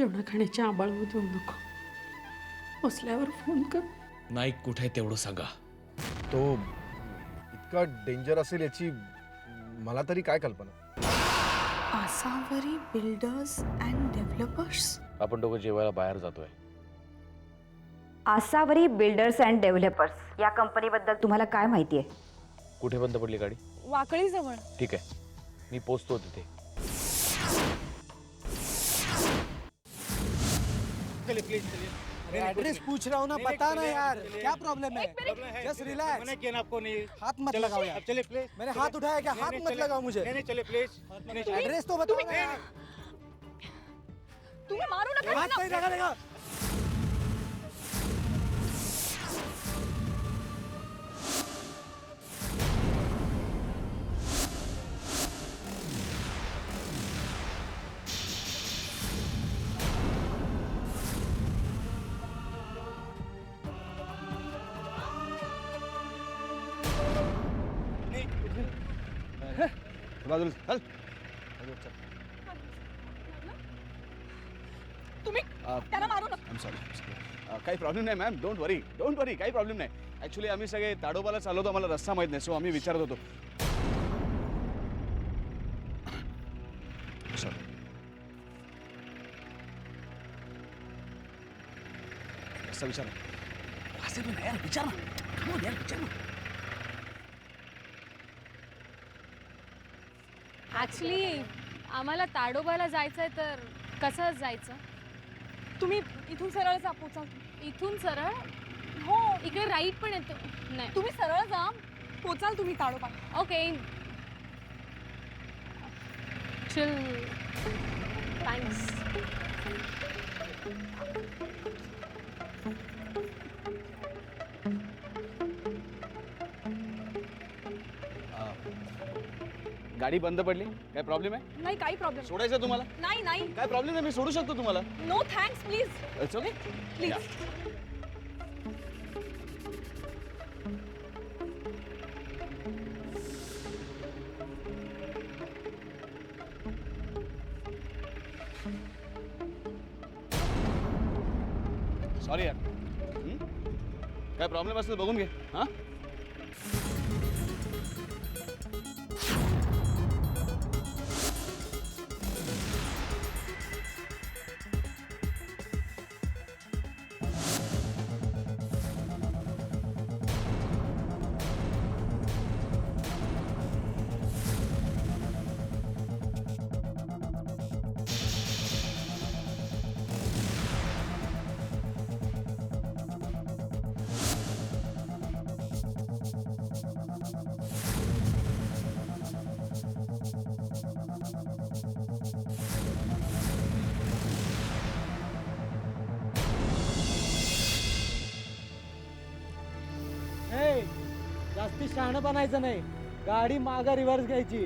जेवणा खाण्याची आबाळवू देऊ नको. बसल्यावर फोन कर. नाईक कुठे तेवढं सांगा. तो इतका डेंजर असेल याची मला तरी काय कल्पना. Asavari builders and developers. आपण दोघं जेवायला बाहेर जातोय. आसावरी बिल्डर्स अँड डेव्हलपर्स या कंपनीबद्दल तुम्हाला काय माहिती आहे? कुठे बंद पडली गाडी? वाकळी जवळ. ठीक आहे, मी पोचतो तिथे. एड्रेस पूछ रहा हूँ ना, बता ना यार क्या प्रॉब्लम है. Just relax. मैंने किया ना आपको नहीं. हाथ मत लगाओ यार. चलिए प्लीज. मैंने हाथ उठाया क्या? हाथ मत लगाओ मुझे. नहीं चलिए प्लीज. एड्रेस तो बताओ ना यार. तुम्ही मारू नका. हाथ नहीं लगाएगा. बाजूला चल. तुम्ही त्याला मारू नका. I am sorry. काही प्रॉब्लेम नाही मॅम. डोंट वरी काही प्रॉब्लेम नाही. ॲक्च्युली आम्ही सगळे ताडोबाला चाललो होतो, आम्हाला रस्ता माहीत नाही, सो आम्ही विचारत होतो. सॉरी. रस्ता विचार ना यार, विचार ना. ॲक्च्युली आम्हाला ताडोबाला जायचंय, तर कसं जायचं? तुम्ही इथून सरळ जा. पोचा. इथून सरळ? हो, इकडे राईट पण येतो. नाही, तुम्ही सरळ जा. पोचाल तुम्ही ताडोबा. ओके. चिल. थँक्स. गाडी बंद पडली, काय प्रॉब्लेम आहे? नाही, काही प्रॉब्लेम. सोडायचं तुम्हाला? नाही नाही. काय प्रॉब्लेम नाही, मी सोडू शकतो तुम्हाला. No thanks please. It's okay. Please. Sorry यार. काय प्रॉब्लेम असेल बघून घे. हां, जास्ती शहाणं बनायचं नाही. गाडी मागा रिव्हर्स घ्यायची.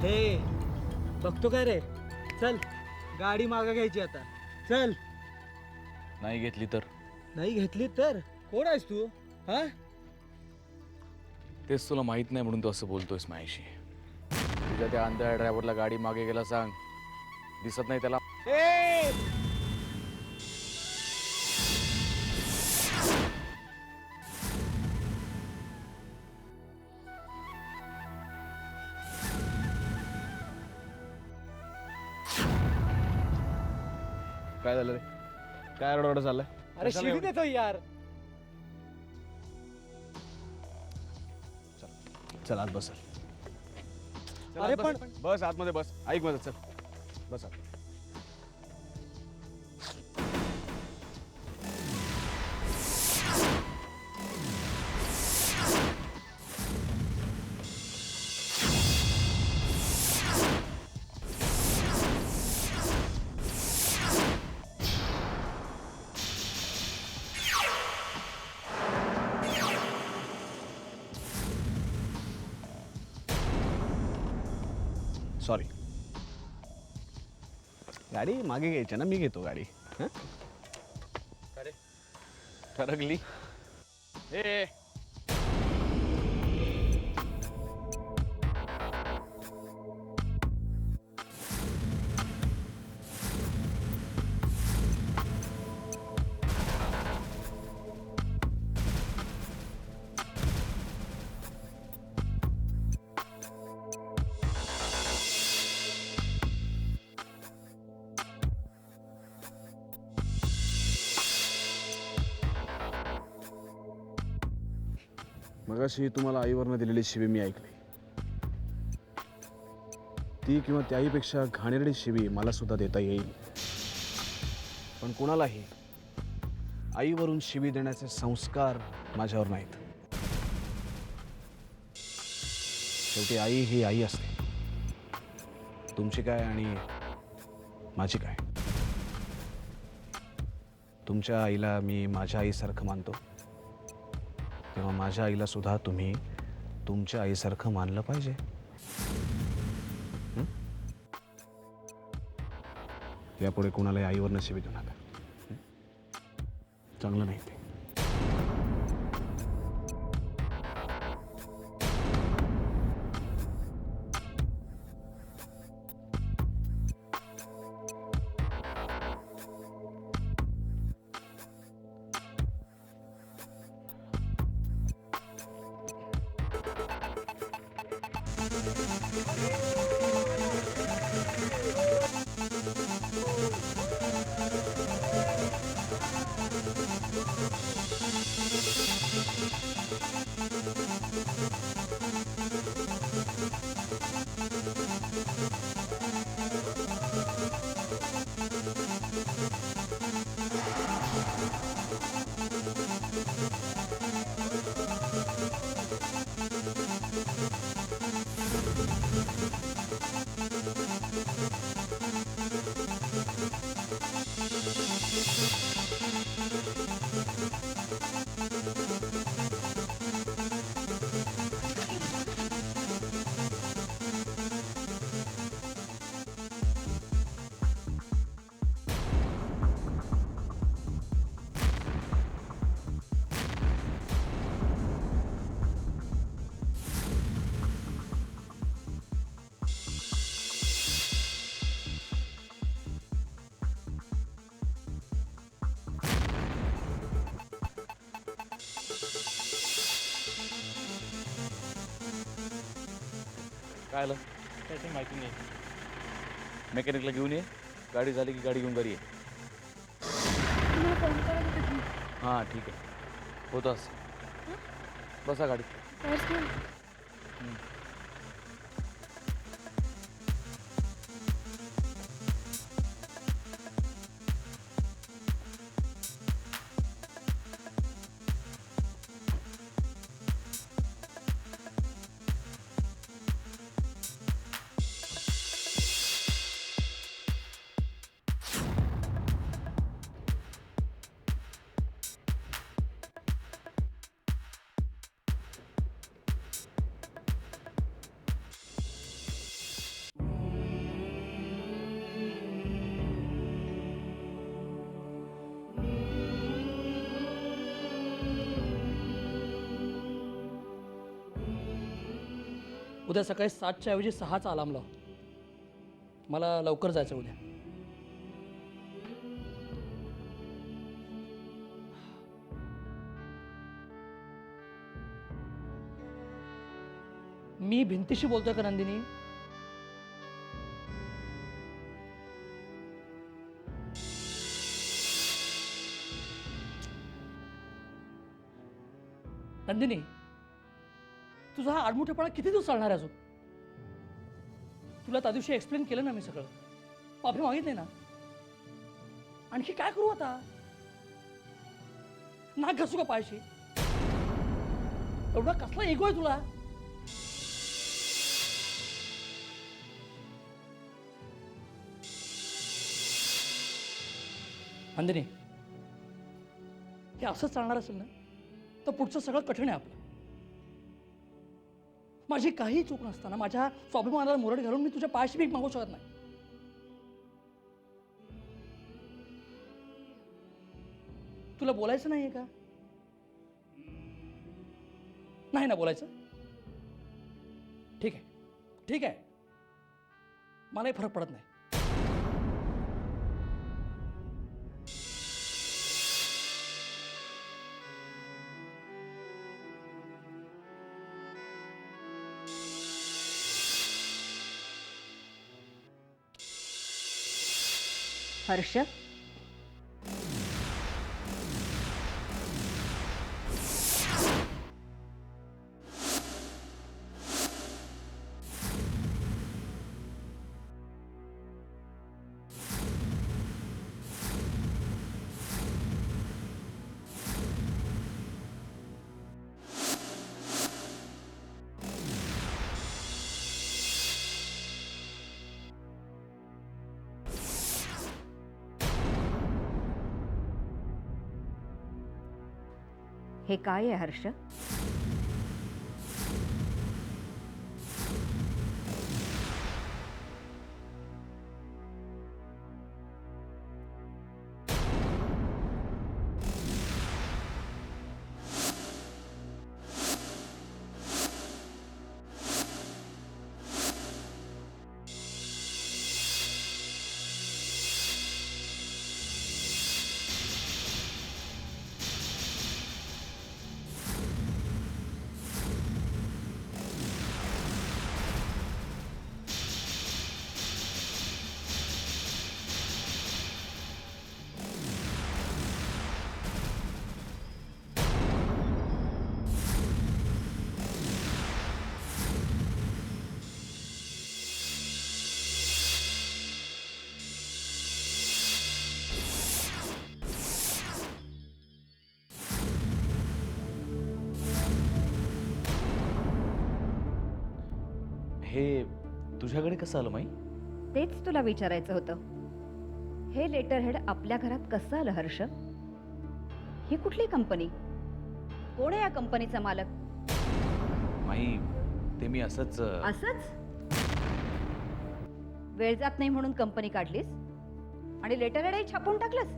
हे बघतो काय रे. चल, गाडी मागा घ्यायची आता. चल. नाही घेतली तर? नाही घेतली तर कोण आहेस तू? हा, तेच तुला माहित नाही म्हणून तू असं बोलतोयस माझ्याशी. तुझ्या त्या अंधळ्या ड्रायव्हरला गाडी मागे गेला सांग. दिसत नाही त्याला? काय झालं रे? काय आरडाओरडा चाललाय? अरे शिवी देतो यार. चल आत बस. अरे पण बस आतमध्ये बस. ऐक माझं, चल बस आत. सॉरी. गाडी मागे घ्यायची ना, मी घेतो गाडी. हं? ठरकली. ए मगाशी तुम्हाला आईवरनं दिलेली शिवी मी ऐकली. ती किंवा त्याहीपेक्षा घाणेरडी शिवी मला सुद्धा देता येईल, पण कुणालाही आईवरून शिवी देण्याचे संस्कार माझ्यावर नाहीत. शेवटी आई ही आई असते, तुमची काय आणि माझी काय. तुमच्या आईला मी माझ्या आईसारखं मानतो, तेव्हा माझ्या आईला सुद्धा तुम्ही तुमच्या आईसारखं मानलं पाहिजे. हं? यापुढे कोणालाही आईवर नशिबी देऊ नका. हं? चांगलं नाही ते. काय आलं? त्याची माहिती नाही. मेकॅनिकला घेऊन ये, गाडी झाली की गाडी घेऊन घरी ये. तुम्हाला फोन करत होते की. हां ठीक आहे, होतास. बसा गाडी. Where's the- उद्या सकाळी 7च्या ऐवजी 6चा अलार्म लाव. मला लवकर जायचं उद्या. मी भिंतीशी बोलतोय का नंदिनी? नंदिनी, तुझा हा आडमुठेपणा किती दिवस चालणार आहे अजून? तुला त्या दिवशी एक्सप्लेन केलं ना मी सगळं, माफी मागितली ना. आणखी काय करू आता? नाक घासू का पायाशी? एवढा कसला इगो आहे तुला? नंदिनी, हे असंच चालणार असेल ना तर पुढचं सगळं कठीण आहे आपलं. माझी काही चूक नसताना माझ्या स्वाभिमानाला मुरड घालून मी तुझ्या पायाशी भीक मागू शकत नाही. तुला बोलायचं नाहीये का? नाही ना बोलायचं? ठीक आहे, ठीक आहे, मलाही फरक पडत नाही. हर्ष, हे काय आहे हर्ष? हे तुझ्याकडे कसं आलं माई? तेच तुला विचारायचं होतं. हे लेटर हेड आपल्या घरात कसं आलं हर्ष? ही कुठली कंपनी? कोण आहे या कंपनीचा मालक? माई ते मी असंच असंच वेळ जात नाही म्हणून कंपनी काढलीस आणि लेटर हेडही छापून टाकलंस?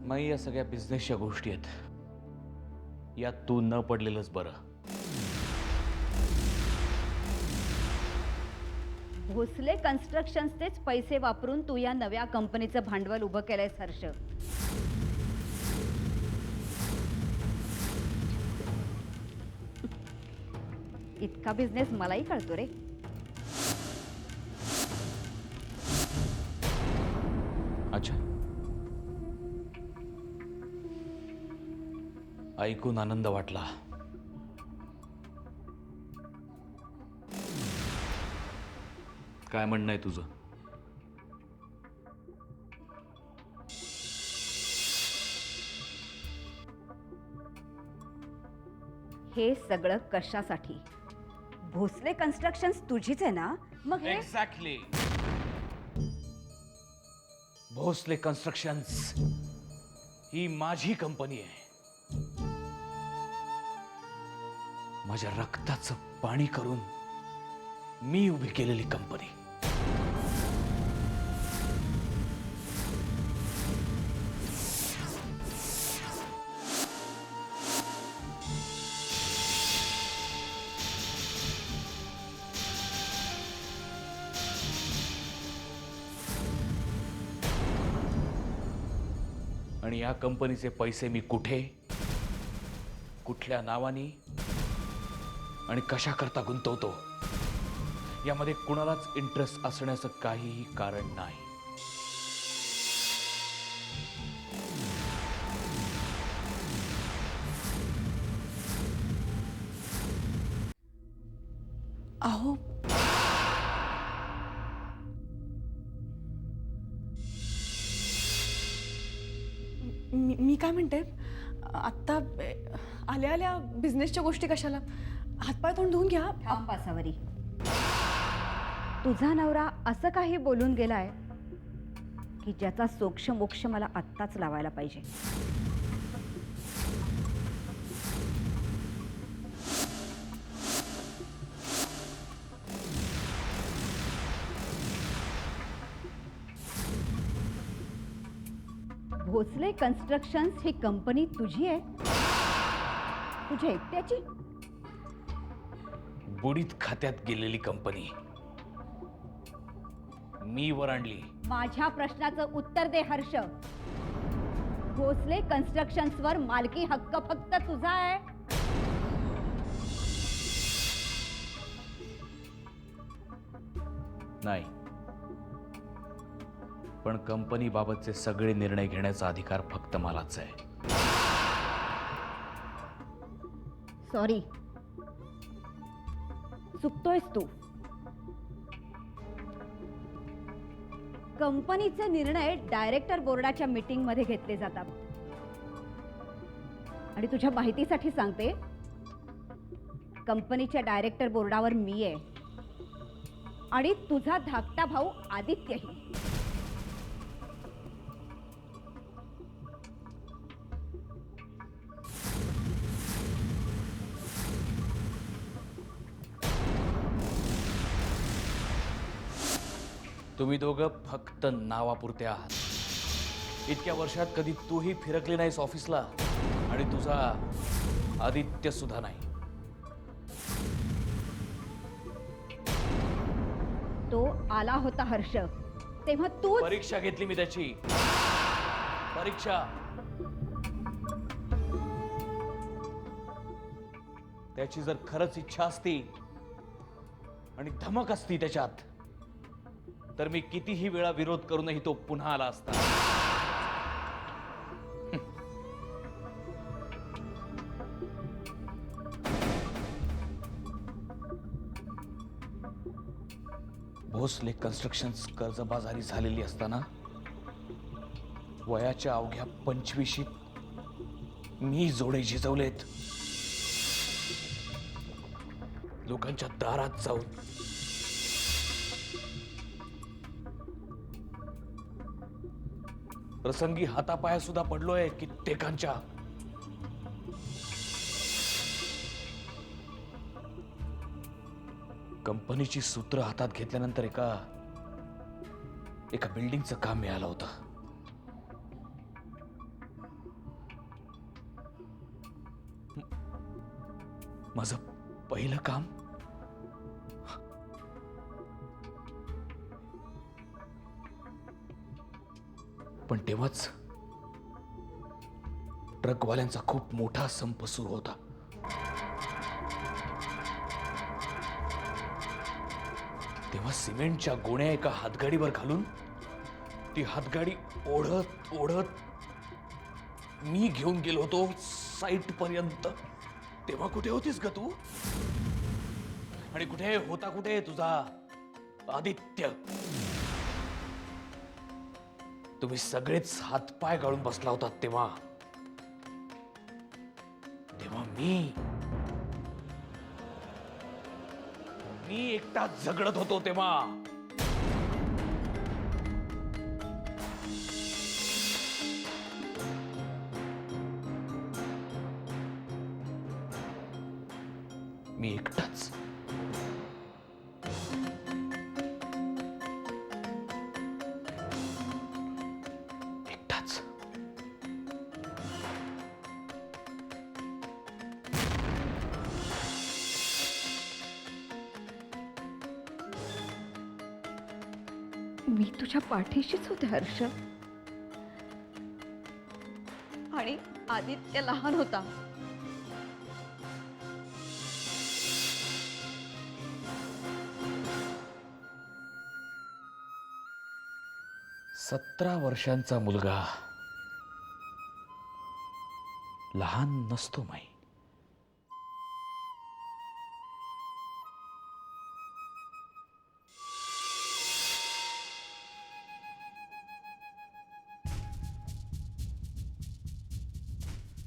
माई या सगळ्या बिझनेसच्या गोष्टी आहेत, यात तू न पडलेलंच बरं. भोसले कन्स्ट्रक्शन्सचेच पैसे वापरून तू या नव्या कंपनीचं भांडवल उभं केलंयस हर्ष. इतका बिझनेस मलाही कळतो रे. अच्छा, ऐकून आनंद वाटला. काय म्हणणं आहे तुझं? हे सगळं कशासाठी? भोसले कन्स्ट्रक्शन्स तुझीच आहे ना? मग हे एक्झॅक्टली. भोसले कन्स्ट्रक्शन्स ही माझी कंपनी आहे. माझ्या रक्ताचं पाणी करून मी उभी केलेली कंपनी. आणि या कंपनीचे पैसे मी कुठे, कुठल्या नावानी आणि कशा करता गुंतवतो यामध्ये कुणालाच इंटरेस्ट असण्याचं काहीही कारण नाही. अहो मी काय म्हणते, आत्ता आल्या आल्या बिझनेसच्या गोष्टी कशाला? हातपाय तोंड धुवून घ्या. थांब बासावरी. तुझा नवरा असं काही बोलून गेलाय की ज्याचा सोक्ष मोक्ष मला आत्ताच लावायला पाहिजे. भोसले कन्स्ट्रक्शन्स ही कंपनी तुझी आहे? तुझ्या एकट्याची? बुडीत खात्यात गेलेली कंपनी मी वर आणली. माझ्या प्रश्नाचं उत्तर दे हर्ष. भोसले कन्स्ट्रक्शन्स वर मालकी हक्क फक्त तुझा आहे? नाही, पण कंपनी बाबतचे सगळे निर्णय घेण्याचा अधिकार फक्त मलाच आहे. सॉरी, चुकतोयस तू. कंपनीचे निर्णय डायरेक्टर बोर्डाच्या मीटिंग मध्ये घेतले जातात. आणि तुझ्या माहितीसाठी सांगते, कंपनीच्या डायरेक्टर बोर्डावर मी आहे आणि तुझा धाकटा भाऊ आदित्यही. तुम्ही दोघं फक्त नावापुरते आहात. इतक्या वर्षात कधी तूही फिरकली नाहीस ऑफिसला आणि तुझा आदित्य सुद्धा नाही. तो आला होता हर्ष, तेव्हा तू परीक्षा घेतली मी त्याची. परीक्षा. त्याची जर खरंच इच्छा असती आणि धमक असती त्याच्यात, तर मी कितीही वेळा विरोध करूनही तो पुन्हा आला असता. भोसले कन्स्ट्रक्शन्स कर्जबाजारी झालेली असताना वयाच्या अवघ्या 25शीत मी जोडे झिजवलेत. लोकांच्या दारात जाऊन प्रसंगी हातापाया सुद्धा पडलोय कित्येकांच्या. कंपनीची सूत्र हातात घेतल्यानंतर एका बिल्डिंगचं काम मिळालं होतं. माझं पहिलं काम. पण तेव्हाच ट्रकवाल्यांचा खूप मोठा संप सुरू होता. तेव्हा सिमेंटच्या गोण्या एका हातगाडीवर घालून ती हातगाडी ओढत ओढत मी घेऊन गेलो होतो साईट पर्यंत. तेव्हा कुठे होतीस ग तू? आणि कुठे होता तुझा आदित्य? तुम्ही सगळेच हातपाय गाळून बसला होतात तेव्हा मी एकटाच झगडत होतो तेव्हा. मी एकटाच. एकटाच. मी तुझ्या पाठीशीच होते हर्ष. आणि आदित्य लहान होता. सतरा वर्षांचा मुलगा लहान नसतो माई.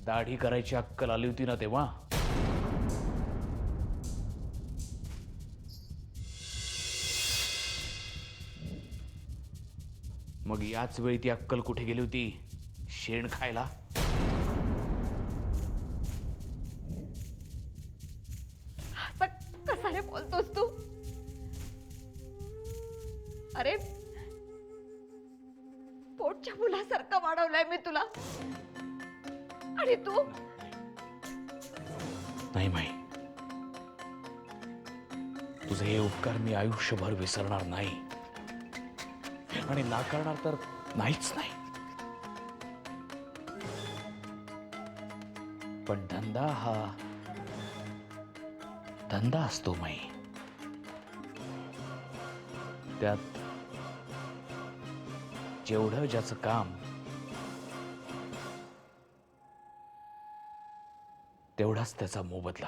दाढी करायची अक्कल आली होती ना तेव्हा. मग याच वेळी ती अक्कल कुठे गेली होती? शेण खायला. कसा रे बोलतोस तू? अरे पोटच्या मुलासारखं वाढवलंय मी तुला. आणि तू नाही माई, तुझे हे उपकार मी आयुष्यभर विसरणार नाही आणि नाकारणार तर नाहीच नाही. पण धंदा हा धंदा असतो माई. त्यात जेवढं ज्याचं काम तेवढाच त्याचा मोबदला.